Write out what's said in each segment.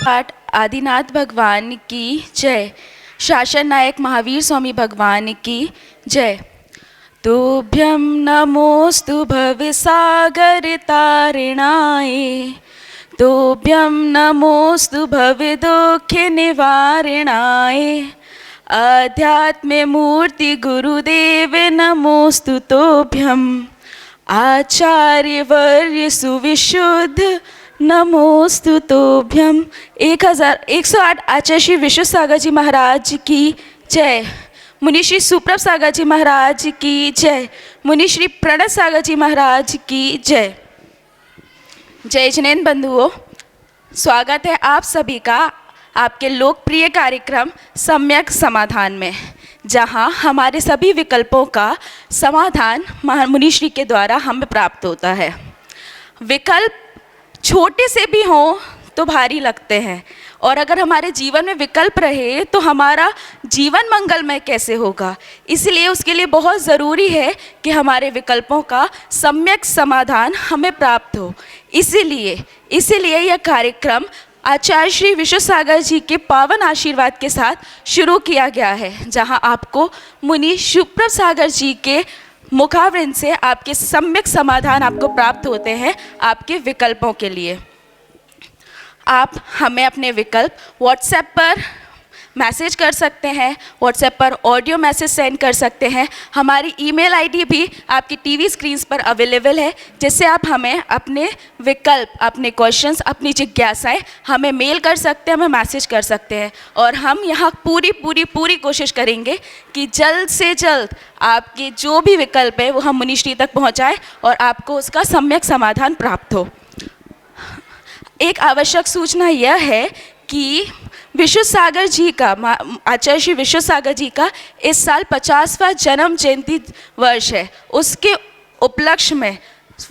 पाठ आदिनाथ भगवान की जय। शासन नायक महावीर स्वामी भगवान की जय। तुभ्यं नमोस्तु भवसागर तारिणाय, तुभ्यं नमोस्तु भवदुःख निवारणाय। अध्यात्म मूर्ति गुरुदेव नमोस्तु तोभ्यं, आचार्य वर्य सुविशुद्ध नमोस्तु तोभ्यम। 1108 आचार्य श्री विश्व सागर जी महाराज की जय। मुनि श्री सुप्रभ सागर जी महाराज की जय। मुनि श्री प्रणत सागर जी महाराज की जय। जय जैन बंधुओं, स्वागत है आप सभी का आपके लोकप्रिय कार्यक्रम सम्यक समाधान में, जहां हमारे सभी विकल्पों का समाधान मुनि श्री के द्वारा हमें प्राप्त होता है। विकल्प छोटे से भी हों तो भारी लगते हैं, और अगर हमारे जीवन में विकल्प रहे तो हमारा जीवन मंगलमय कैसे होगा। इसलिए उसके लिए बहुत ज़रूरी है कि हमारे विकल्पों का सम्यक समाधान हमें प्राप्त हो। इसीलिए यह कार्यक्रम आचार्य श्री विश्व सागर जी के पावन आशीर्वाद के साथ शुरू किया गया है, जहां आपको मुनि सुप्रभ सागर जी के मुखावृंद से आपके सम्यक समाधान आपको प्राप्त होते हैं आपके विकल्पों के लिए। आप हमें अपने विकल्प व्हाट्सएप पर मैसेज कर सकते हैं, व्हाट्सएप पर ऑडियो मैसेज सेंड कर सकते हैं। हमारी ईमेल आईडी भी आपकी टीवी स्क्रीन्स पर अवेलेबल है, जिससे आप हमें अपने विकल्प, अपने क्वेश्चंस, अपनी जिज्ञासाएं हमें मेल कर सकते हैं, हमें मैसेज कर सकते हैं। और हम यहाँ पूरी कोशिश करेंगे कि जल्द से जल्द आपके जो भी विकल्प है वो हम मुनिश्री तक पहुँचाएँ और आपको उसका सम्यक समाधान प्राप्त हो। एक आवश्यक सूचना यह है कि विश्व सागर जी का, आचार्य श्री विश्व सागर जी का इस साल 50वां जन्म जयंती वर्ष है। उसके उपलक्ष्य में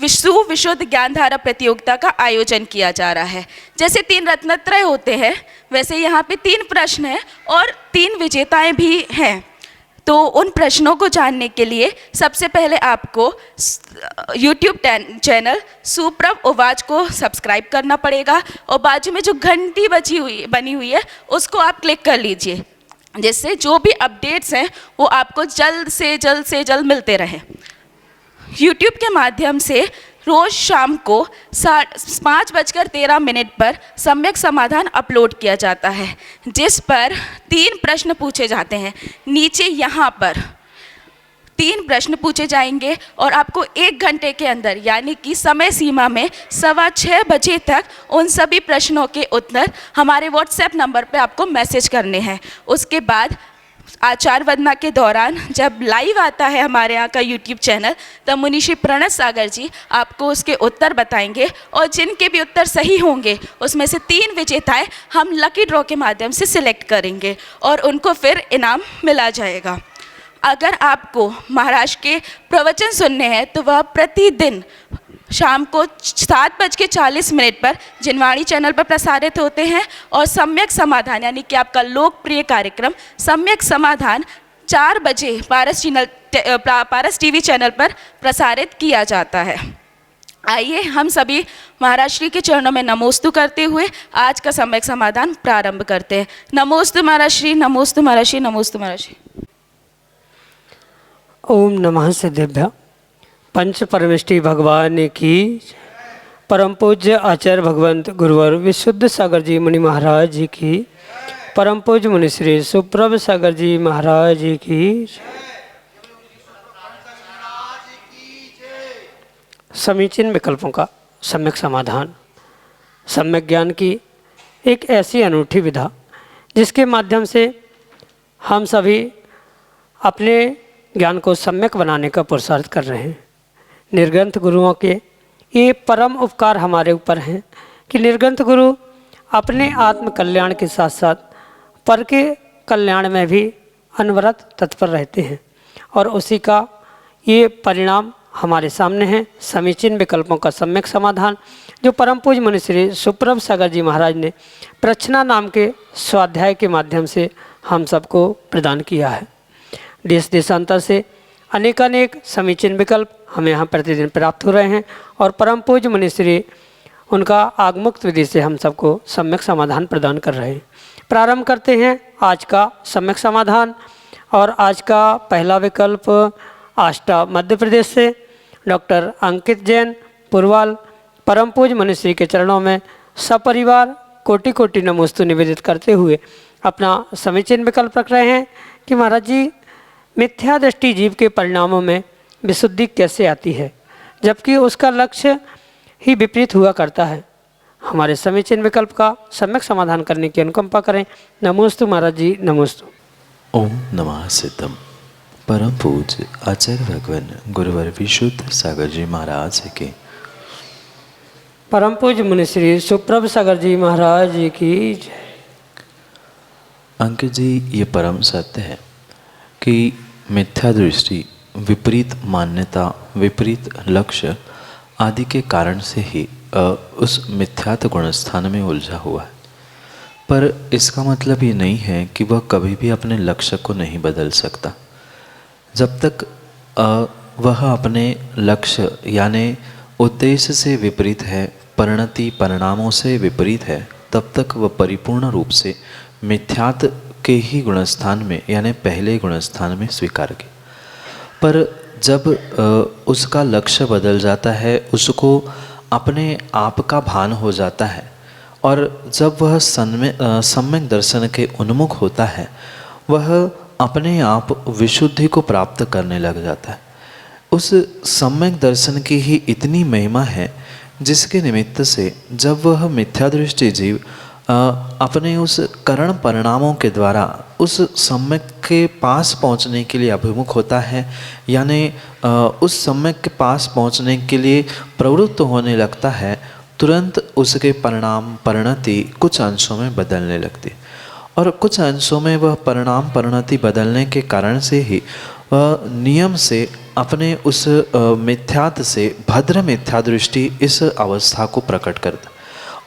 विशुद्ध ज्ञानधारा प्रतियोगिता का आयोजन किया जा रहा है। जैसे 3 रत्नत्रय होते हैं, वैसे यहाँ पे 3 प्रश्न हैं और 3 विजेताएं भी हैं। तो उन प्रश्नों को जानने के लिए सबसे पहले आपको YouTube चैनल सुप्रभ उवाच को सब्सक्राइब करना पड़ेगा, और बाजू में जो घंटी बनी हुई है उसको आप क्लिक कर लीजिए, जिससे जो भी अपडेट्स हैं वो आपको जल्द से जल्द मिलते रहें। YouTube के माध्यम से रोज़ शाम को 5:13 पर सम्यक समाधान अपलोड किया जाता है, जिस पर 3 प्रश्न पूछे जाते हैं। नीचे यहाँ पर 3 प्रश्न पूछे जाएंगे और आपको 1 घंटे के अंदर, यानी कि समय सीमा में 6:15 बजे तक उन सभी प्रश्नों के उत्तर हमारे व्हाट्सएप नंबर पे आपको मैसेज करने हैं। उसके बाद आचार्य वंदना के दौरान जब लाइव आता है हमारे यहाँ का YouTube चैनल, तब मुनि श्री प्रणत सागर जी आपको उसके उत्तर बताएंगे, और जिनके भी उत्तर सही होंगे उसमें से 3 विजेताएं हम लकी ड्रॉ के माध्यम से सिलेक्ट करेंगे और उनको फिर इनाम मिला जाएगा। अगर आपको महाराज के प्रवचन सुनने हैं तो वह प्रतिदिन शाम को 7:40 पर जिनवाणी चैनल पर प्रसारित होते हैं, और सम्यक समाधान यानी कि आपका लोकप्रिय कार्यक्रम सम्यक समाधान 4 बजे पारस टीवी चैनल पर प्रसारित किया जाता है। आइए हम सभी महाराज श्री के चरणों में नमोस्तु करते हुए आज का सम्यक समाधान प्रारंभ करते हैं। नमोस्तु महाराज श्री, नमोस्तु महाराज श्री, नमोस्तु महाराज श्री। ओम नमः सिद्धेभ्य। पंच परमेष्टि भगवान की, परम पूज्य आचार्य भगवंत गुरुवर विशुद्ध सागर जी मुनि महाराज जी की, परम पूज्य मुनि श्री सुप्रभ सागर जी महाराज जी की। समीचीन विकल्पों का सम्यक समाधान, सम्यक ज्ञान की एक ऐसी अनूठी विधा जिसके माध्यम से हम सभी अपने ज्ञान को सम्यक बनाने का पुरुषार्थ कर रहे हैं। निर्ग्रंथ गुरुओं के ये परम उपकार हमारे ऊपर हैं कि निर्ग्रंथ गुरु अपने आत्म कल्याण के साथ साथ पर के कल्याण में भी अनवरत तत्पर रहते हैं, और उसी का ये परिणाम हमारे सामने है। समीचीन विकल्पों का सम्यक समाधान जो परम पूज्य मुनि श्री सुप्रभ सागर जी महाराज ने प्रश्ना नाम के स्वाध्याय के माध्यम से हम सबको प्रदान किया है। देश देशांतर से अनेक समीचीन विकल्प हमें यहाँ प्रतिदिन प्राप्त हो रहे हैं, और परम पूज्य मुनि श्री उनका आगमुक्त विधि से हम सबको सम्यक समाधान प्रदान कर रहे हैं। प्रारंभ करते हैं आज का सम्यक समाधान। और आज का पहला विकल्प आष्टा मध्य प्रदेश से डॉक्टर अंकित जैन पुरवाल परम पूज्य मनुश्री के चरणों में सपरिवार कोटि कोटि नमोस्तु निवेदित करते हुए अपना समीचीन विकल्प रख रहे हैं कि महाराज जी, मिथ्या दृष्टि जीव के परिणामों में विशुद्धि कैसे आती है जबकि उसका लक्ष्य ही विपरीत हुआ करता है। हमारे समीचीन विकल्प का सम्यक समाधान करने की अनुकंपा करें। नमोस्तु महाराज जी, नमोस्तु। ओम नमः सिद्धम। परम पूज्य आचार्य भगवान गुरुवर विशुद्ध सागर जी महाराज के, परम पूज्य मुनिश्री सुप्रभ सागर जी महाराज की जय। अंकित जी, ये परम सत्य है कि मिथ्या दृष्टि, विपरीत मान्यता, विपरीत लक्ष्य आदि के कारण से ही उस मिथ्यात गुणस्थान में उलझा हुआ है। पर इसका मतलब ये नहीं है कि वह कभी भी अपने लक्ष्य को नहीं बदल सकता। जब तक वह अपने लक्ष्य यानी उद्देश्य से विपरीत है, परिणति परिणामों से विपरीत है, तब तक वह परिपूर्ण रूप से मिथ्यात के ही गुणस्थान में यानी पहले गुणस्थान में स्वीकार के। पर जब उसका लक्ष्य बदल जाता है, उसको अपने आप का भान हो जाता है और जब वह सम्यक दर्शन के उन्मुख होता है, वह अपने आप विशुद्धि को प्राप्त करने लग जाता है। उस सम्यक दर्शन की ही इतनी महिमा है जिसके निमित्त से जब वह मिथ्या दृष्टि जीव अपने उस करण परिणामों के द्वारा उस सम्यक के पास पहुंचने के लिए अभिमुख होता है, यानी उस सम्यक के पास पहुंचने के लिए प्रवृत्त होने लगता है, तुरंत उसके परिणाम परिणति कुछ अंशों में बदलने लगती। और कुछ अंशों में वह परिणाम परिणति बदलने के कारण से ही वह नियम से अपने उस मिथ्यात से भद्र मिथ्या दृष्टि इस अवस्था को प्रकट करता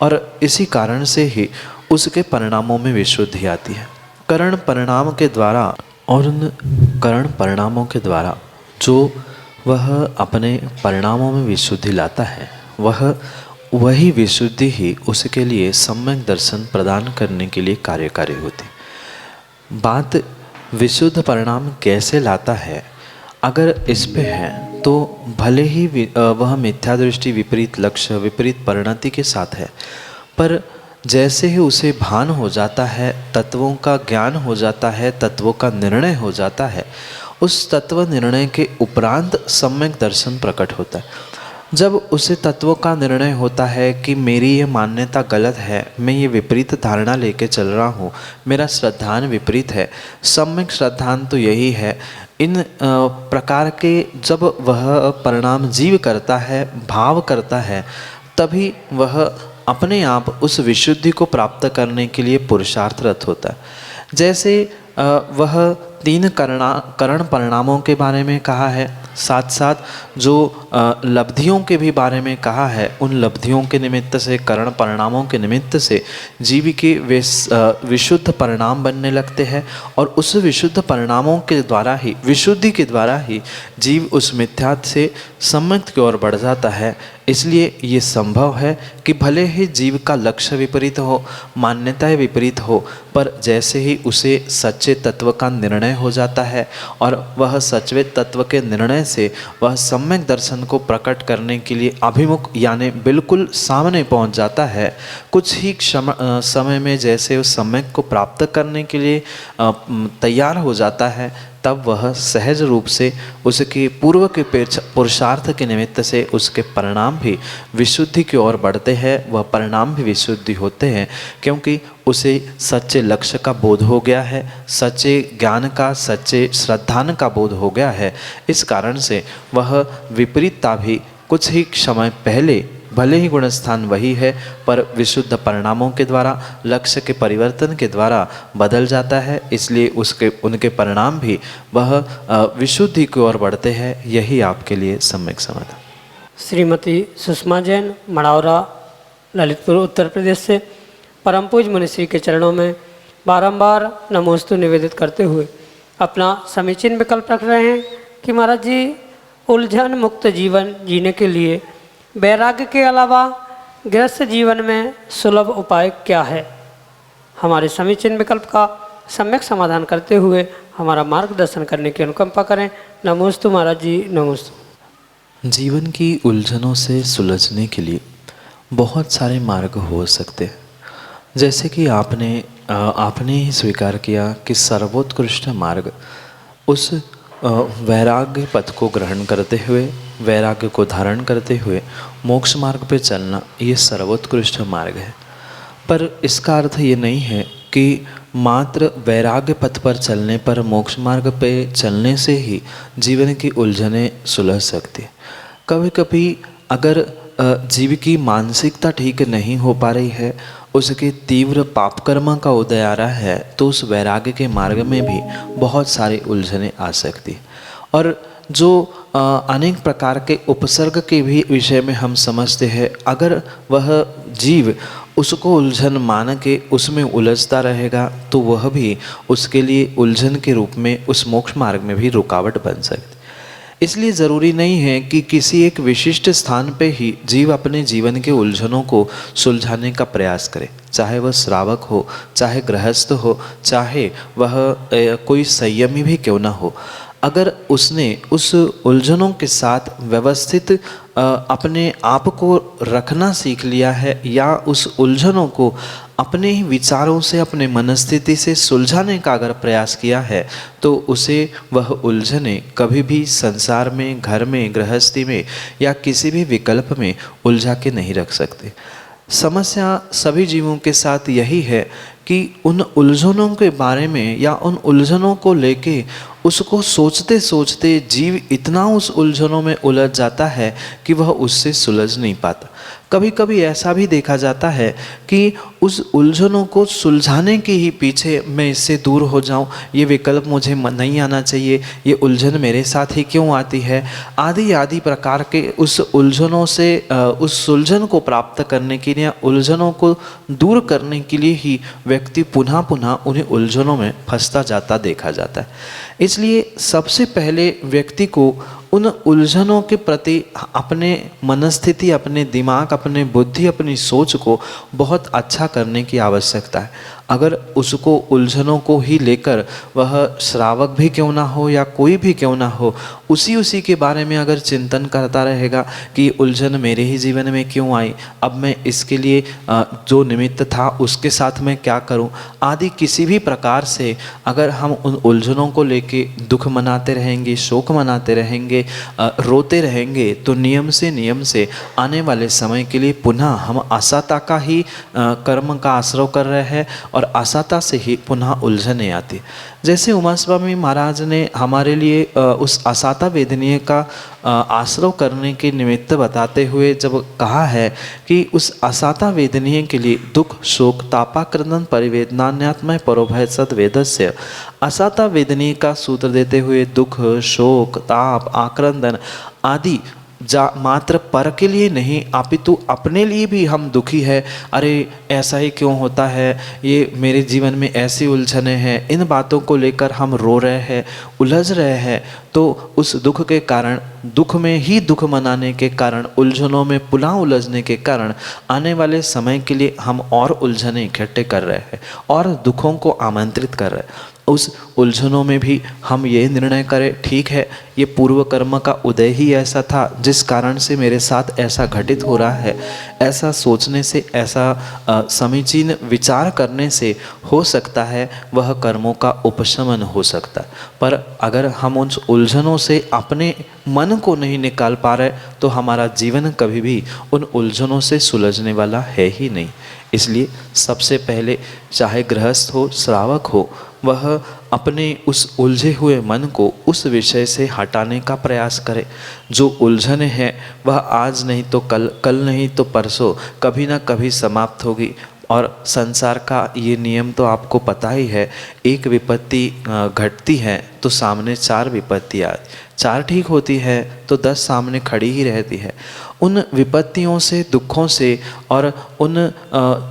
और इसी कारण से ही उसके परिणामों में विशुद्धि आती है। करण परिणाम के द्वारा और उन करण परिणामों के द्वारा जो वह अपने परिणामों में विशुद्धि लाता है, वही विशुद्धि ही उसके लिए सम्यक दर्शन प्रदान करने के लिए कार्यकारी होती। बात विशुद्ध परिणाम कैसे लाता है, अगर इस पे है तो भले ही वह मिथ्या दृष्टि विपरीत लक्ष्य विपरीत परिणति के साथ है, पर जैसे ही उसे भान हो जाता है, तत्वों का ज्ञान हो जाता है, तत्वों का निर्णय हो जाता है, उस तत्व निर्णय के उपरांत सम्यक दर्शन प्रकट होता है। जब उसे तत्वों का निर्णय होता है कि मेरी ये मान्यता गलत है, मैं ये विपरीत धारणा लेके चल रहा हूँ, मेरा श्रद्धान विपरीत है, सम्यक श्रद्धान तो यही है, इन प्रकार के जब वह परिणाम जीव करता है, भाव करता है, तभी वह अपने आप उस विशुद्धि को प्राप्त करने के लिए पुरुषार्थरत होता है। जैसे वह तीन करण परिणामों के बारे में कहा है, साथ साथ जो लब्धियों के भी बारे में कहा है, उन लब्धियों के निमित्त से, करण परिणामों के निमित्त से जीव के विशुद्ध परिणाम बनने लगते हैं और उस विशुद्ध परिणामों के द्वारा ही, विशुद्धि के द्वारा ही जीव उस मिथ्यात से सम्यक की ओर बढ़ जाता है। इसलिए ये संभव है कि भले ही जीव का लक्ष्य विपरीत हो, मान्यताएं विपरीत हो, पर जैसे ही उसे सच्चे तत्व का निर्णय हो जाता है और वह सच्चे तत्व के निर्णय से वह सम्यक दर्शन को प्रकट करने के लिए अभिमुख यानी बिल्कुल सामने पहुंच जाता है, कुछ ही समय में जैसे उस सम्यक को प्राप्त करने के लिए तैयार हो जाता है, तब वह सहज रूप से उसके पूर्व के पुरुषार्थ के निमित्त से उसके परिणाम भी विशुद्धि की ओर बढ़ते हैं, वह परिणाम भी विशुद्धि होते हैं, क्योंकि उसे सच्चे लक्ष्य का बोध हो गया है, सच्चे ज्ञान का, सच्चे श्रद्धान का बोध हो गया है। इस कारण से वह विपरीतता भी कुछ ही समय पहले, भले ही गुणस्थान वही है, पर विशुद्ध परिणामों के द्वारा, लक्ष्य के परिवर्तन के द्वारा बदल जाता है। इसलिए उनके परिणाम भी वह विशुद्धि की ओर बढ़ते हैं। यही आपके लिए सम्यक समाधान। श्रीमती सुषमा जैन मड़ौरा ललितपुर उत्तर प्रदेश से परम पूज्य मुनिश्री के चरणों में बारंबार नमोस्तु निवेदित करते हुए अपना समीचीन विकल्प रख रहे हैं कि महाराज जी, उलझन मुक्त जीवन जीने के लिए वैराग्य के अलावा गृहस्थ जीवन में सुलभ उपाय क्या है? हमारे समीचीन विकल्प का सम्यक समाधान करते हुए हमारा मार्गदर्शन करने की अनुकंपा करें। नमोस्तु महाराज जी, नमोस्तु। जीवन की उलझनों से सुलझने के लिए बहुत सारे मार्ग हो सकते हैं। जैसे कि आपने ही स्वीकार किया कि सर्वोत्कृष्ट मार्ग उस वैराग्य पथ को ग्रहण करते हुए, वैराग्य को धारण करते हुए मोक्ष मार्ग पे चलना, ये सर्वोत्कृष्ट मार्ग है। पर इसका अर्थ ये नहीं है कि मात्र वैराग्य पथ पर चलने पर, मोक्ष मार्ग पे चलने से ही जीवन की उलझनें सुलझ सकती। कभी कभी अगर जीव की मानसिकता ठीक नहीं हो पा रही है, उसके तीव्र पाप कर्म का उदय आ रहा है, तो उस वैराग्य के मार्ग में भी बहुत सारी उलझनें आ सकती। और जो अनेक प्रकार के उपसर्ग के भी विषय में हम समझते हैं, अगर वह जीव उसको उलझन मान के उसमें उलझता रहेगा तो वह भी उसके लिए उलझन के रूप में उस मोक्ष मार्ग में भी रुकावट बन सकती। इसलिए ज़रूरी नहीं है कि किसी एक विशिष्ट स्थान पे ही जीव अपने जीवन के उलझनों को सुलझाने का प्रयास करे, चाहे वह श्रावक हो, चाहे गृहस्थ हो, चाहे वह कोई संयमी भी क्यों ना हो। अगर उसने उस उलझनों के साथ व्यवस्थित अपने आप को रखना सीख लिया है, या उस उलझनों को अपने ही विचारों से, अपने मनस्थिति से सुलझाने का अगर प्रयास किया है, तो उसे वह उलझने कभी भी संसार में, घर में, गृहस्थी में या किसी भी विकल्प में उलझा के नहीं रख सकते। समस्या सभी जीवों के साथ यही है कि उन उलझनों के बारे में या उन उलझनों को लेके उसको सोचते सोचते जीव इतना उस उलझनों में उलझ जाता है कि वह उससे सुलझ नहीं पाता। कभी कभी ऐसा भी देखा जाता है कि उस उलझनों को सुलझाने के ही पीछे मैं इससे दूर हो जाऊं, ये विकल्प मुझे नहीं आना चाहिए, ये उलझन मेरे साथ ही क्यों आती है, आदि आदि प्रकार के उस उलझनों से उस उलझन को प्राप्त करने के लिए, उलझनों को दूर करने के लिए ही व्यक्ति पुनः पुनः उन्हीं उलझनों में फंसता जाता देखा जाता है। इसलिए सबसे पहले व्यक्ति को उन उलझनों के प्रति अपने मनस्थिति, अपने दिमाग, अपने बुद्धि, अपनी सोच को बहुत अच्छा करने की आवश्यकता है। अगर उसको उलझनों को ही लेकर वह श्रावक भी क्यों ना हो या कोई भी क्यों ना हो, उसी के बारे में अगर चिंतन करता रहेगा कि उलझन मेरे ही जीवन में क्यों आई, अब मैं इसके लिए जो निमित्त था उसके साथ मैं क्या करूं, आदि किसी भी प्रकार से अगर हम उन उलझनों को लेके दुख मनाते रहेंगे, शोक मनाते रहेंगे, रोते रहेंगे, तो नियम से आने वाले समय के लिए पुनः हम असाता का ही कर्म का आश्रय कर रहे हैं और असाता से ही पुनः उलझने आती। जैसे उमा स्वामी महाराज ने हमारे लिए उस असाता वेदनीय का आश्रय करने के निमित्त बताते हुए जब कहा है कि उस असाता वेदनीय के लिए दुख शोक तापाक्रंदन परिवेदनान्यात्मय परोभय सद्वेदस्य, असाता वेदनीय का सूत्र देते हुए दुख शोक ताप आक्रंदन आदि मात्र पर के लिए नहीं, अपितु अपने लिए भी हम दुखी है। अरे ऐसा ही क्यों होता है, ये मेरे जीवन में ऐसी उलझने हैं, इन बातों को लेकर हम रो रहे हैं, उलझ रहे हैं, तो उस दुख के कारण, दुख में ही दुख मनाने के कारण, उलझनों में पुनः उलझने के कारण आने वाले समय के लिए हम और उलझने इकट्ठे कर रहे हैं और दुखों को आमंत्रित कर रहे हैं। उस उलझनों में भी हम ये निर्णय करें, ठीक है ये पूर्व कर्म का उदय ही ऐसा था जिस कारण से मेरे साथ ऐसा घटित हो रहा है, ऐसा सोचने से, ऐसा समीचीन विचार करने से हो सकता है वह कर्मों का उपशमन हो सकता है। पर अगर हम उन उलझनों से अपने मन को नहीं निकाल पा रहे तो हमारा जीवन कभी भी उन उलझनों से सुलझने वाला है ही नहीं। इसलिए सबसे पहले चाहे गृहस्थ हो, श्रावक हो, वह अपने उस उलझे हुए मन को उस विषय से हटाने का प्रयास करे। जो उलझने हैं वह आज नहीं तो कल, कल नहीं तो परसों कभी ना कभी समाप्त होगी। और संसार का ये नियम तो आपको पता ही है, एक विपत्ति घटती है तो सामने 4 विपत्ति आती, 4 ठीक होती है तो 10 सामने खड़ी ही रहती है। उन विपत्तियों से, दुखों से और उन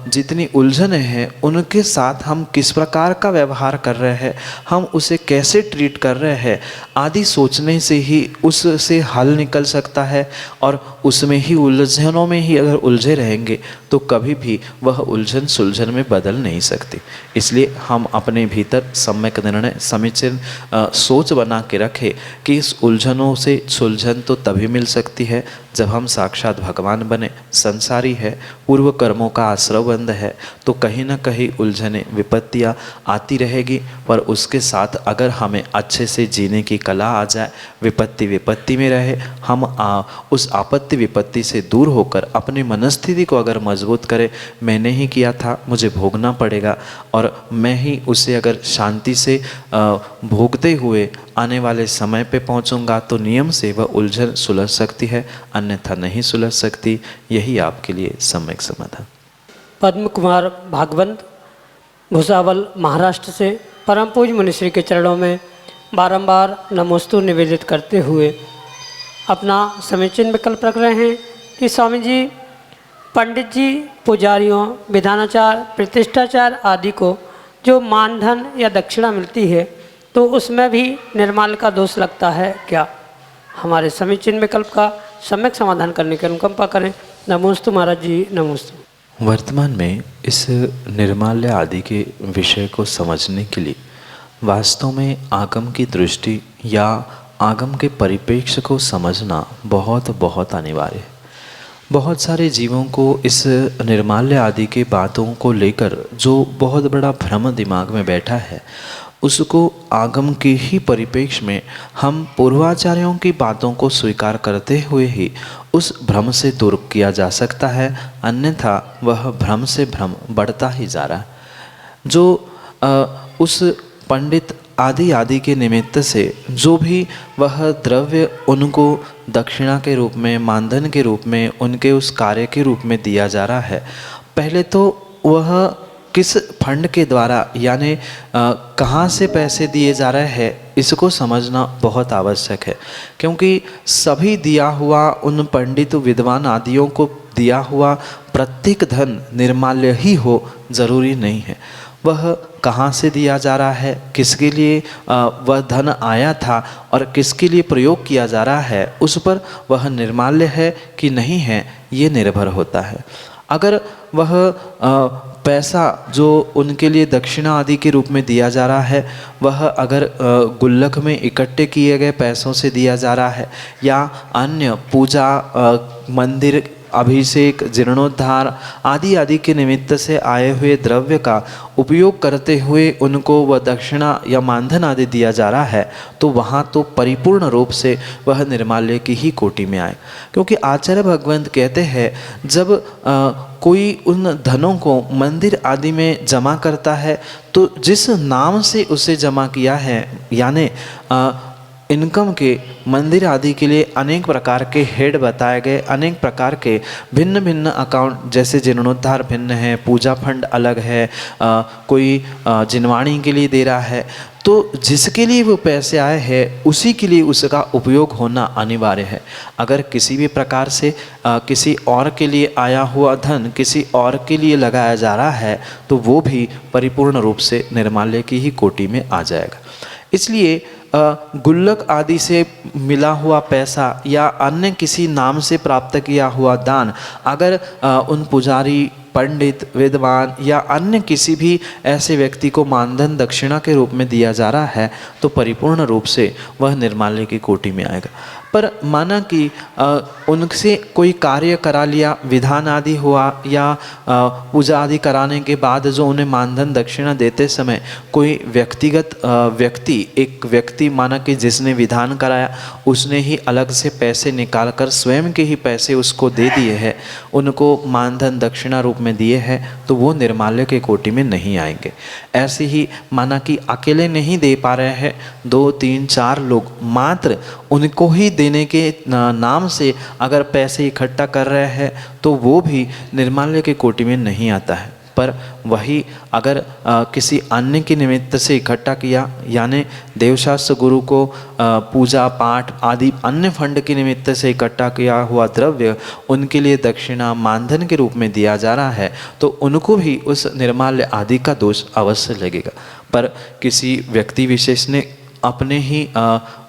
जितनी उलझने हैं उनके साथ हम किस प्रकार का व्यवहार कर रहे हैं, हम उसे कैसे ट्रीट कर रहे हैं आदि सोचने से ही उससे हल निकल सकता है और उसमें ही उलझनों में ही अगर उलझे रहेंगे तो कभी भी वह उलझन सुलझन में बदल नहीं सकती। इसलिए हम अपने भीतर सम्यक निर्णय समीचीन सोच बना के रखें कि इस उलझनों से सुलझन तो तभी मिल सकती है जब हम साक्षात भगवान बने। संसारी है, पूर्व कर्मों का आश्रवबंध है, तो कहीं ना कहीं उलझने विपत्तियाँ आती रहेगी, पर उसके साथ अगर हमें अच्छे से जीने की कला आ जाए, विपत्ति विपत्ति में रहे, हम उस आपत्ति विपत्ति से दूर होकर अपनी मनस्थिति को अगर मजबूत करें, मैंने ही किया था, मुझे भोगना पड़ेगा, और मैं ही उसे अगर शांति से भोगते हुए आने वाले समय पे पहुंचूंगा तो नियम से वह उलझन सुलझ सकती है, अन्यथा नहीं सुलझ सकती। यही आपके लिए सम्यक समाधान। पद्म कुमार भागवंत भुसावल महाराष्ट्र से परम पूज्य मुनिश्री के चरणों में बारंबार नमोस्तु निवेदित करते हुए अपना समीचीन विकल्प रख रहे हैं कि स्वामी जी, पंडित जी पुजारियों, विधानाचार, प्रतिष्ठाचार आदि को जो मानधन या दक्षिणा मिलती है तो उसमें भी निर्माल्य का दोष लगता है क्या? हमारे समीचीन विकल्प का सम्यक समाधान करने की अनुकंपा करें। नमोस्तु महाराज जी, नमोस्तु। वर्तमान में इस निर्माल्य आदि के विषय को समझने के लिए वास्तव में आगम की दृष्टि या आगम के परिप्रेक्ष्य को समझना बहुत बहुत अनिवार्य है। बहुत सारे जीवों को इस निर्माल्य आदि के बातों को लेकर जो बहुत बड़ा भ्रम दिमाग में बैठा है, उसको आगम के ही परिप्रेक्ष्य में हम पूर्वाचार्यों की बातों को स्वीकार करते हुए ही उस भ्रम से दूर किया जा सकता है, अन्यथा वह भ्रम से भ्रम बढ़ता ही जा रहा है। जो उस पंडित आदि के निमित्त से जो भी वह द्रव्य उनको दक्षिणा के रूप में, मानधन के रूप में, उनके उस कार्य के रूप में दिया जा रहा है, पहले तो वह किस फंड के द्वारा यानी कहाँ से पैसे दिए जा रहे हैं, इसको समझना बहुत आवश्यक है। क्योंकि सभी दिया हुआ उन पंडित विद्वान आदियों को दिया हुआ प्रत्येक धन निर्माल्य ही हो ज़रूरी नहीं है। वह कहाँ से दिया जा रहा है, किसके लिए वह धन आया था और किसके लिए प्रयोग किया जा रहा है, उस पर वह निर्माल्य है कि नहीं है, ये निर्भर होता है। अगर वह पैसा जो उनके लिए दक्षिणा आदि के रूप में दिया जा रहा है, वह अगर गुल्लक में इकट्ठे किए गए पैसों से दिया जा रहा है या अन्य पूजा, मंदिर, अभिषेक, जीर्णोद्धार आदि के निमित्त से आए हुए द्रव्य का उपयोग करते हुए उनको वह दक्षिणा या मानधन आदि दिया जा रहा है, तो वहाँ तो परिपूर्ण रूप से वह निर्माल्य की ही कोटि में आए। क्योंकि आचार्य भगवंत कहते हैं, जब कोई उन धनों को मंदिर आदि में जमा करता है तो जिस नाम से उसे जमा किया है, यानी इनकम के मंदिर आदि के लिए अनेक प्रकार के हेड बताए गए, अनेक प्रकार के भिन्न भिन्न अकाउंट, जैसे जीर्णोद्धार भिन्न है, पूजा फंड अलग है, कोई जिनवाणी के लिए दे रहा है, तो जिसके लिए वो पैसे आए हैं उसी के लिए उसका उपयोग होना अनिवार्य है। अगर किसी भी प्रकार से किसी और के लिए आया हुआ धन किसी और के लिए लगाया जा रहा है तो वो भी परिपूर्ण रूप से निर्माल्य की ही कोटि में आ जाएगा। इसलिए गुल्लक आदि से मिला हुआ पैसा या अन्य किसी नाम से प्राप्त किया हुआ दान अगर उन पुजारी, पंडित, विद्वान या अन्य किसी भी ऐसे व्यक्ति को मानधन दक्षिणा के रूप में दिया जा रहा है तो परिपूर्ण रूप से वह निर्माल्य की कोटि में आएगा। पर माना कि उनसे कोई कार्य करा लिया, विधान आदि हुआ या पूजा आदि कराने के बाद जो उन्हें मानधन दक्षिणा देते समय कोई व्यक्तिगत एक व्यक्ति माना कि जिसने विधान कराया उसने ही अलग से पैसे निकाल कर स्वयं के ही पैसे उसको दे दिए हैं, उनको मानधन दक्षिणा रूप में दिए हैं, तो वो निर्माल्य के कोटि में नहीं आएंगे। ऐसे ही माना कि अकेले नहीं दे पा रहे हैं, 2, 3, 4 लोग मात्र उनको ही देने के नाम से अगर पैसे इकट्ठा कर रहे हैं तो वो भी निर्माल्य के कोटि में नहीं आता है। पर वही अगर किसी अन्य के निमित्त से इकट्ठा किया, यानी देवशास्त्र गुरु को पूजा पाठ आदि अन्य फंड के निमित्त से इकट्ठा किया हुआ द्रव्य उनके लिए दक्षिणा मानधन के रूप में दिया जा रहा है, तो उनको भी उस निर्माल्य आदि का दोष अवश्य लगेगा। पर किसी व्यक्ति विशेष ने अपने ही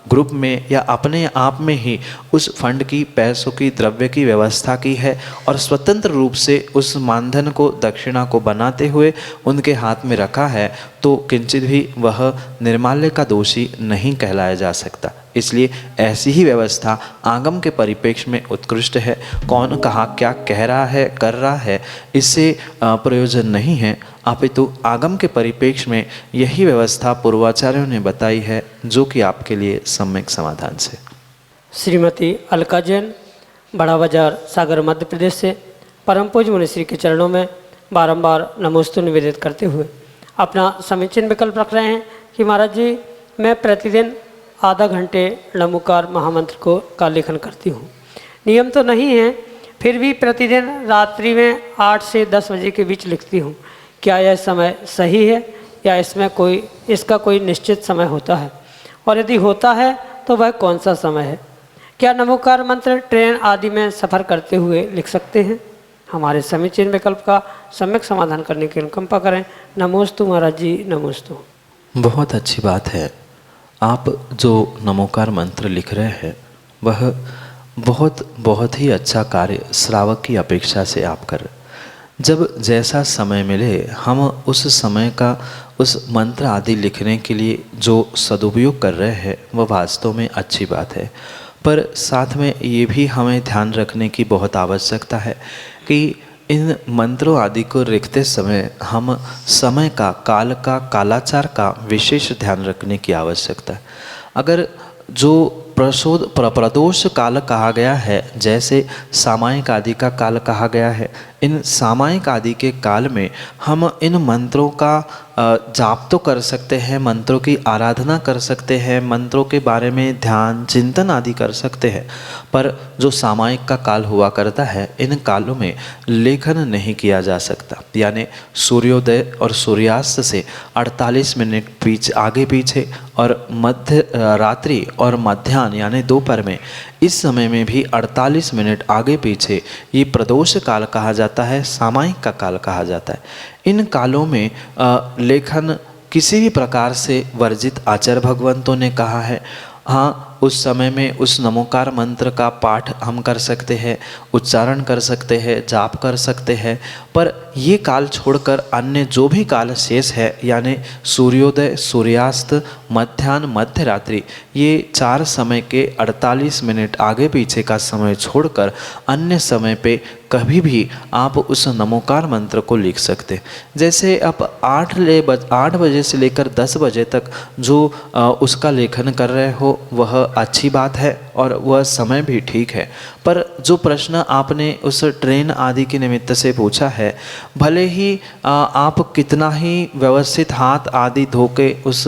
ग्रुप में या अपने आप में ही उस फंड की, पैसों की, द्रव्य की व्यवस्था की है और स्वतंत्र रूप से उस मानधन को, दक्षिणा को बनाते हुए उनके हाथ में रखा है, तो किंचित भी वह निर्माल्य का दोषी नहीं कहलाया जा सकता। इसलिए ऐसी ही व्यवस्था आगम के परिप्रेक्ष्य में उत्कृष्ट है। कौन कहाँ क्या कह रहा है, कर रहा है, इससे प्रयोजन नहीं है, अपितु आगम के परिप्रेक्ष्य में यही व्यवस्था पूर्वाचार्यों ने बताई है, जो कि आपके लिए सम्यक समाधान से। श्रीमती अलका जैन, बड़ा बाजार, सागर, मध्य प्रदेश से परम पूज्य मुनिश्री के चरणों में बारंबार नमोस्तु निवेदित करते हुए अपना समीचीन विकल्प रख रहे हैं कि महाराज जी, मैं प्रतिदिन आधा घंटे नमोकार महामंत्र का लेखन करती हूँ। नियम तो नहीं है, फिर भी प्रतिदिन रात्रि में 8 से 10 बजे के बीच लिखती हूँ। क्या यह समय सही है या इसका कोई निश्चित समय होता है, और यदि होता है तो वह कौन सा समय है? क्या नमोकार मंत्र ट्रेन आदि में सफ़र करते हुए लिख सकते हैं? हमारे समीचीन विकल्प का सम्यक समाधान करने की अनुकंपा करें। नमोस्तु महाराज जी, नमोस्तु। बहुत अच्छी बात है। आप जो नमोकार मंत्र लिख रहे हैं वह बहुत ही अच्छा कार्य श्रावक की अपेक्षा से आप कर रहे। जब जैसा समय मिले हम उस समय का उस मंत्र आदि लिखने के लिए जो सदुपयोग कर रहे हैं वह वास्तव में अच्छी बात है। पर साथ में ये भी हमें ध्यान रखने की बहुत आवश्यकता है कि इन मंत्रों आदि को लिखते समय हम समय का, काल का, कालाचार का विशेष ध्यान रखने की आवश्यकता है। अगर जो प्रदोष काल कहा गया है, जैसे सामायिक आदि का काल कहा गया है, इन सामायिक आदि के काल में हम इन मंत्रों का जाप तो कर सकते हैं, मंत्रों की आराधना कर सकते हैं, मंत्रों के बारे में ध्यान चिंतन आदि कर सकते हैं, पर जो सामायिक का काल हुआ करता है, इन कालों में लेखन नहीं किया जा सकता। यानी सूर्योदय और सूर्यास्त से 48 मिनट आगे पीछे और मध्य रात्रि और मध्याह्न यानी दोपहर में, इस समय में भी 48 मिनट आगे पीछे ये प्रदोष काल कहा जाता है, सामायिक का काल कहा जाता है। इन कालों में लेखन किसी भी प्रकार से वर्जित आचार्य भगवंतों ने कहा है। हाँ, उस समय में उस नमोकार मंत्र का पाठ हम कर सकते हैं, उच्चारण कर सकते हैं, जाप कर सकते हैं, पर ये काल छोड़कर अन्य जो भी काल शेष है, यानी सूर्योदय, सूर्यास्त, मध्याह्न, मध्य रात्रि, ये 4 समय के 48 मिनट आगे पीछे का समय छोड़कर अन्य समय पे कभी भी आप उस नमोकार मंत्र को लिख सकते। जैसे आप 8 बजे से लेकर 10 बजे तक जो उसका लेखन कर रहे हो वह अच्छी बात है और वह समय भी ठीक है, पर जो प्रश्न आपने उस ट्रेन आदि के निमित्त से पूछा है, भले ही आप कितना ही व्यवस्थित हाथ आदि धो के उस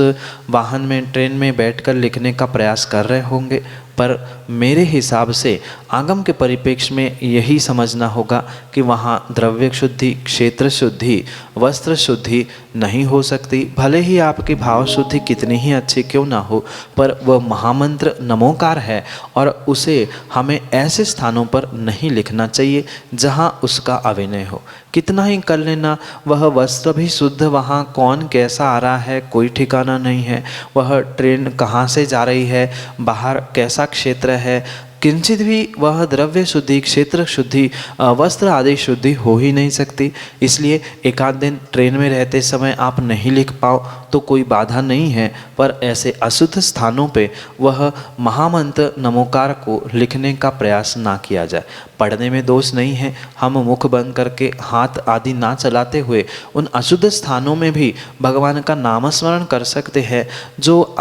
वाहन में, ट्रेन में बैठकर लिखने का प्रयास कर रहे होंगे, पर मेरे हिसाब से आगम के परिप्रेक्ष्य में यही समझना होगा कि वहाँ द्रव्य शुद्धि, क्षेत्र शुद्धि, वस्त्र शुद्धि नहीं हो सकती। भले ही आपकी भाव शुद्धि कितनी ही अच्छी क्यों ना हो, पर वह महामंत्र नमोकार है और उसे हमें ऐसे स्थानों पर नहीं लिखना चाहिए जहाँ उसका अभिनय हो। कितना ही कर लेना, वह वस्त्र भी शुद्ध, वहाँ कौन कैसा आ रहा है कोई ठिकाना नहीं है, वह ट्रेन कहाँ से जा रही है, बाहर कैसा क्षेत्र है, किंचित भी वह द्रव्य शुद्धि, क्षेत्र शुद्धि, वस्त्र आदि शुद्धि हो ही नहीं सकती। इसलिए एक आध दिन ट्रेन में रहते समय आप नहीं लिख पाओ तो कोई बाधा नहीं है, पर ऐसे अशुद्ध स्थानों पे वह महामंत्र नमोकार को लिखने का प्रयास ना किया जाए। पढ़ने में दोष नहीं है, हम मुख बंद करके हाथ आदि ना चलाते हुए उन अशुद्ध स्थानों में भी भगवान का नामस्मरण कर सकते हैं। जो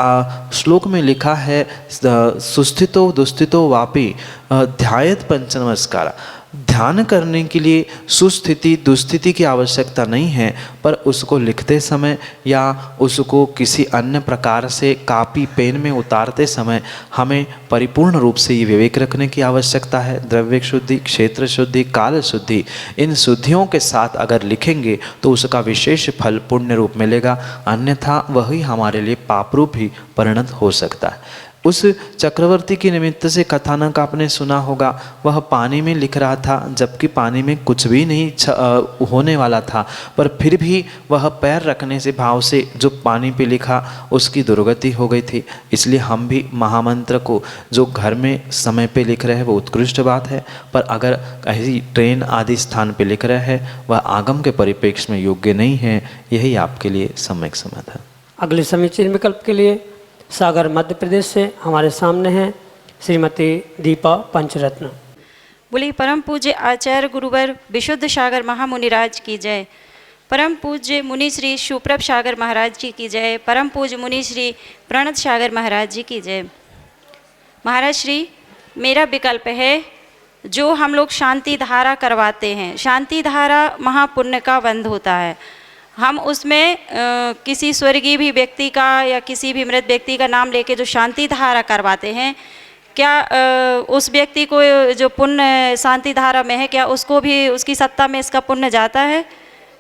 श्लोक में लिखा है, सुस्थितो दुस्थितो वापि ध्यायत पंचनमस्कारा, ध्यान करने के लिए सुस्थिति दुस्थिति की आवश्यकता नहीं है, पर उसको लिखते समय या उसको किसी अन्य प्रकार से कापी पेन में उतारते समय हमें परिपूर्ण रूप से ये विवेक रखने की आवश्यकता है। द्रव्य शुद्धि, क्षेत्र शुद्धि, काल शुद्धि, इन शुद्धियों के साथ अगर लिखेंगे तो उसका विशेष फल पुण्य रूप मिलेगा, अन्यथा वही हमारे लिए पाप रूप ही परिणत हो सकता है। उस चक्रवर्ती के निमित्त से कथानक आपने सुना होगा, वह पानी में लिख रहा था जबकि पानी में कुछ भी नहीं होने वाला था, पर फिर भी वह पैर रखने से भाव से जो पानी पे लिखा उसकी दुर्गति हो गई थी। इसलिए हम भी महामंत्र को जो घर में समय पे लिख रहे हैं वो उत्कृष्ट बात है, पर अगर कहीं ट्रेन आदि स्थान पे लिख रहे हैं वह आगम के परिप्रेक्ष्य में योग्य नहीं है। यही आपके लिए सम्यक समाधान। अगले समीचीन विकल्प के लिए सागर मध्य प्रदेश से हमारे सामने हैं श्रीमती दीपा पंचरत्न। बोली परम पूज्य आचार्य गुरुवर विशुद्ध सागर महामुनिराज की जय। परम पूज्य मुनि श्री सुप्रभ सागर महाराज जी की जय। परम पूज्य मुनि श्री प्रणत सागर महाराज जी की जय। महाराज श्री, मेरा विकल्प है जो हम लोग शांति धारा करवाते हैं। शांति धारा महापुण्य का बंध होता है। हम उसमें किसी स्वर्गीय भी व्यक्ति का या किसी भी मृत व्यक्ति का नाम लेके जो शांति धारा करवाते हैं, क्या उस व्यक्ति को जो पुण्य शांति धारा में है, क्या उसको भी उसकी सत्ता में इसका पुण्य जाता है?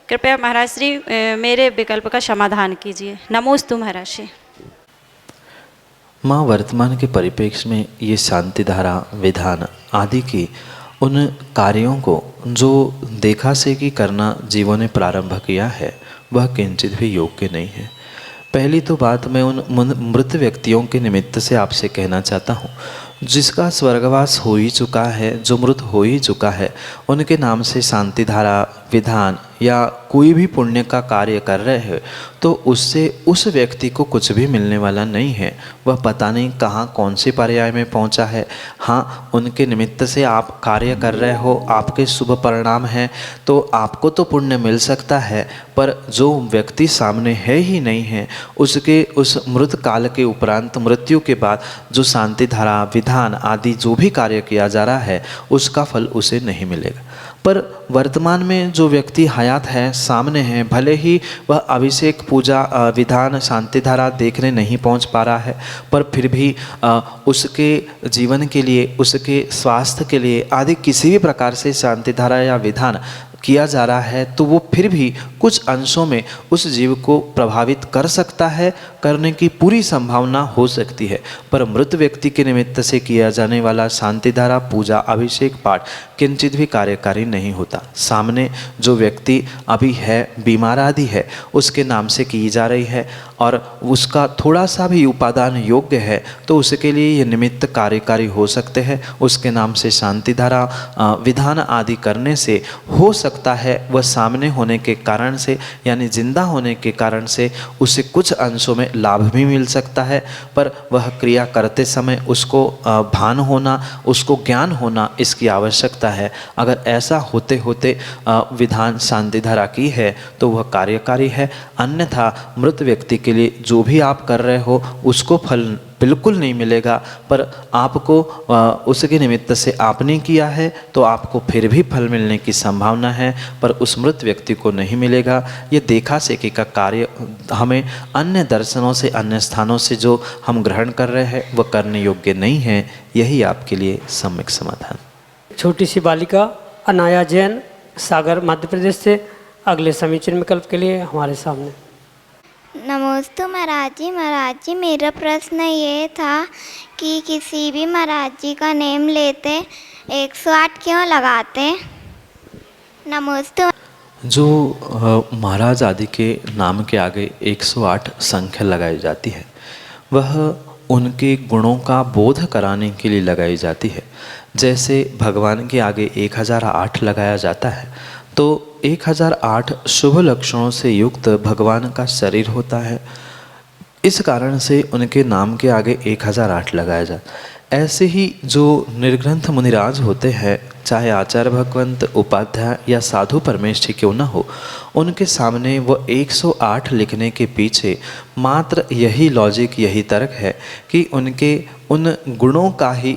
कृपया महाराज श्री मेरे विकल्प का समाधान कीजिए। नमोस्तु महाराज श्री। माँ, वर्तमान के परिप्रेक्ष्य में ये शांति धारा विधान आदि की उन कार्यों को जो देखा से कि करना जीवों ने प्रारंभ किया है वह किंचित भी योग्य नहीं है। पहली तो बात मैं उन मृत व्यक्तियों के निमित्त से आपसे कहना चाहता हूँ, जिसका स्वर्गवास हो ही चुका है, जो मृत हो ही चुका है, उनके नाम से शांति धारा विधान या कोई भी पुण्य का कार्य कर रहे हैं तो उससे उस व्यक्ति को कुछ भी मिलने वाला नहीं है। वह पता नहीं कहाँ कौन से पर्याय में पहुँचा है। हाँ, उनके निमित्त से आप कार्य कर रहे हो, आपके शुभ परिणाम हैं तो आपको तो पुण्य मिल सकता है, पर जो व्यक्ति सामने है ही नहीं है उसके उस मृत काल के उपरांत मृत्यु के बाद जो शांति धारा विधान आदि जो भी कार्य किया जा रहा है उसका फल उसे नहीं मिलेगा। पर वर्तमान में जो व्यक्ति हयात है, सामने है, भले ही वह अभिषेक पूजा विधान शांति धारा देखने नहीं पहुंच पा रहा है, पर फिर भी उसके जीवन के लिए, उसके स्वास्थ्य के लिए आदि किसी भी प्रकार से शांति धारा या विधान किया जा रहा है तो वो फिर भी कुछ अंशों में उस जीव को प्रभावित कर सकता है, करने की पूरी संभावना हो सकती है। पर मृत व्यक्ति के निमित्त से किया जाने वाला शांति धारा पूजा अभिषेक पाठ किंचित भी कार्यकारी नहीं होता। सामने जो व्यक्ति अभी है, बीमार आदि है, उसके नाम से की जा रही है और उसका थोड़ा सा भी उपादान योग्य है तो उसके लिए ये निमित्त कार्यकारी हो सकते हैं। उसके नाम से शांति धारा विधान आदि करने से हो सकता है वह सामने होने के कारण से यानी जिंदा होने के कारण से उसे कुछ अंशों में लाभ भी मिल सकता है, पर वह क्रिया करते समय उसको भान होना, उसको ज्ञान होना इसकी आवश्यकता है। अगर ऐसा होते होते विधान शांति धारा की है तो वह कार्यकारी है, अन्यथा मृत व्यक्ति के लिए जो भी आप कर रहे हो उसको फल बिल्कुल नहीं मिलेगा। पर आपको उसके निमित्त से आपने किया है तो आपको फिर भी फल मिलने की संभावना है, पर उस मृत व्यक्ति को नहीं मिलेगा। ये देखा सेखी का कार्य हमें अन्य दर्शनों से, अन्य स्थानों से जो हम ग्रहण कर रहे हैं वह करने योग्य नहीं है। यही आपके लिए सम्यक समाधान। छोटी सी बालिका अनाया जैन सागर मध्य प्रदेश से अगले समीचीन विकल्प के लिए हमारे सामने। नमोस्तु महाराज जी। महाराज जी, मेरा प्रश्न ये था कि किसी भी महाराज जी का नेम लेते 108 क्यों लगाते? नमोस्तु। जो महाराज आदि के नाम के आगे 108 संख्या लगाई जाती है वह उनके गुणों का बोध कराने के लिए लगाई जाती है। जैसे भगवान के आगे 1008 लगाया जाता है तो 1008 शुभ लक्षणों से युक्त भगवान का शरीर होता है, इस कारण से उनके नाम के आगे 1008 लगाया जाता। ऐसे ही जो निर्ग्रंथ मुनिराज होते हैं, चाहे आचार्य भगवंत, उपाध्याय या साधु परमेष्ठी क्यों न हो, उनके सामने वह 108 लिखने के पीछे मात्र यही लॉजिक, यही तर्क है कि उनके उन गुणों का ही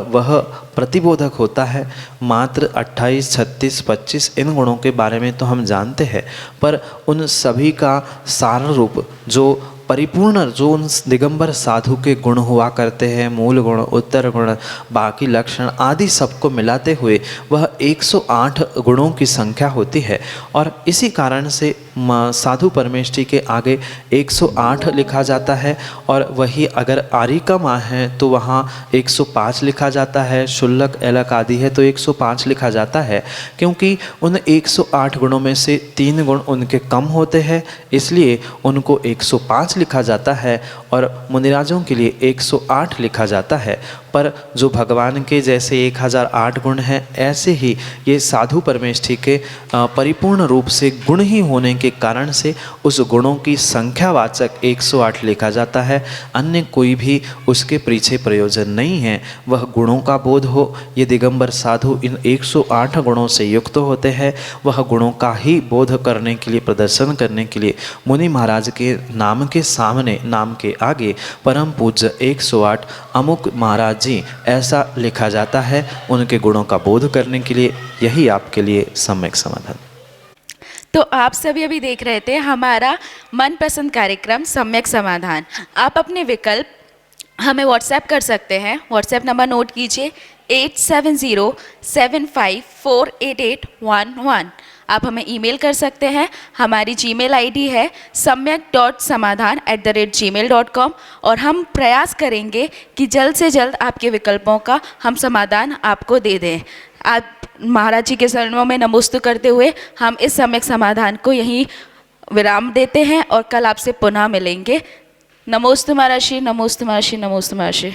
वह प्रतिबोधक होता है। मात्र 28, 36, 25 इन गुणों के बारे में तो हम जानते हैं, पर उन सभी का सार रूप जो परिपूर्ण, जो उन दिगंबर साधु के गुण हुआ करते हैं, मूल गुण, उत्तर गुण, बाकी लक्षण आदि सबको मिलाते हुए वह 108 गुणों की संख्या होती है। और इसी कारण से साधु परमेष्ठी के आगे 108 लिखा जाता है, और वही अगर आरिका माँ है तो वहाँ 105 लिखा जाता है, शुल्लक एलक आदि है तो 105 लिखा जाता है, क्योंकि उन 108 गुणों में से 3 गुण उनके कम होते हैं, इसलिए उनको 105 लिखा जाता है और मुनिराजों के लिए 108 लिखा जाता है। पर जो भगवान के जैसे 1008 गुण हैं, ऐसे ही ये साधु परमेष्ठी के परिपूर्ण रूप से गुण ही होने के कारण से उस गुणों की संख्यावाचक 108 लिखा जाता है। अन्य कोई भी उसके पीछे प्रयोजन नहीं है। वह गुणों का बोध हो, ये दिगंबर साधु इन 108 गुणों से युक्त होते हैं। वह गुणों का ही बोध करने के लिए, प्रदर्शन करने के लिए मुनि महाराज के नाम के सामने, नाम के आगे परम पूज्य 108 अमुक महाराज जी ऐसा लिखा जाता है, उनके गुणों का बोध करने के लिए। यही आपके लिए सम्यक समाधान। तो आप सभी अभी देख रहे थे हमारा मनपसंद कार्यक्रम सम्यक समाधान। आप अपने विकल्प हमें व्हाट्सएप कर सकते हैं। व्हाट्सएप नंबर नोट कीजिए 8707548811। आप हमें ईमेल कर सकते हैं। हमारी जीमेल आईडी है samyak.samadhan@gmail.com, और हम प्रयास करेंगे कि जल्द से जल्द आपके विकल्पों का हम समाधान आपको दे दें। आप महाराज जी के चरणों में नमोस्तु करते हुए हम इस सम्यक समाधान को यहीं विराम देते हैं और कल आपसे पुनः मिलेंगे। नमोस्तु महर्षि, नमोस्तु महर्षि, नमोस्तु महर्षि।